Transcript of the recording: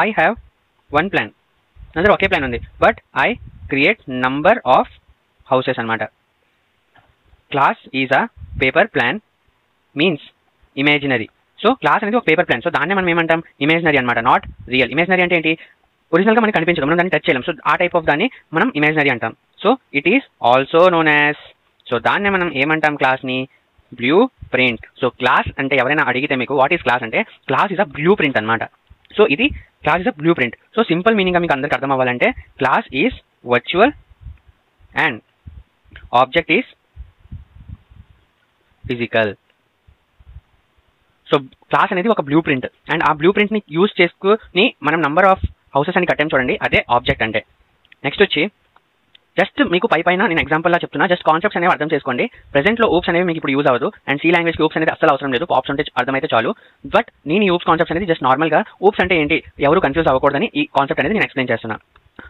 I have one plan, అందరూ ఒకే plan ఉంది, but I create number of houses అనమాట. Class is a paper plan means imaginary. So class అనేది ఒక paper plan, so దాన్ని మనం ఏమంటాం, ఇమాజినరీ అనమాట, నాట్ రియల్. ఇమాజినరీ అంటే ఏంటి, ఒరిజినల్గా మనకి కనిపించదు, మనం దాన్ని టచ్ చేయలేం, సో ఆ టైప్ ఆఫ్ దాన్ని మనం ఇమాజినరీ అంటాం. So it is also known as, so దాన్ని మనం ఏమంటాం, క్లాస్ని బ్లూ ప్రింట్. సో క్లాస్ అంటే ఎవరైనా అడిగితే మీకు వాట్ ఈస్ క్లాస్ అంటే, class is a blueprint అనమాట. సో ఇది class is a blueprint. So simple మీనింగ్గా మీకు అందరికి అర్థం అవ్వాలంటే, class is virtual and object is physical. So class అనేది ఒక బ్లూ ప్రింట్, అండ్ ఆ బ్లూ ప్రింట్ని యూజ్ చేసుకుని మనం నంబర్ ఆఫ్ హౌసెస్ అని కట్టాం చూడండి, అదే ఆబ్జెక్ట్ అంటే. నెక్స్ట్ వచ్చి జస్ట్ మీకు పైన నేను ఎగ్జాంపుల్లా చెప్తున్నా, జస్ట్ కాన్సెప్ట్స్ అనేవి అర్థం చేసుకోండి. ప్రెజెంట్లో ఊప్స్ అనేవి మీకు ఇప్పుడు యూజ్ అవ్వదు, అండ్ సి లాంగ్వేజ్కి ఊప్స్ అనేది అసలు అవసరం లేదు, పాప్స్ అంటే అర్థమైతే చాలు. బట్ నేను ఈ ఊప్స్ కాన్సెప్ట్స్ అనేది జస్ట్ నార్మల్గా ఊప్స్ అంటే ఏంటి ఎవరు కన్ఫ్యూజ్ అవ్వకూడదని ఈ కాన్సెప్ట్ అనేది నేను ఎక్స్ప్లెయిన్ చేస్తున్నా.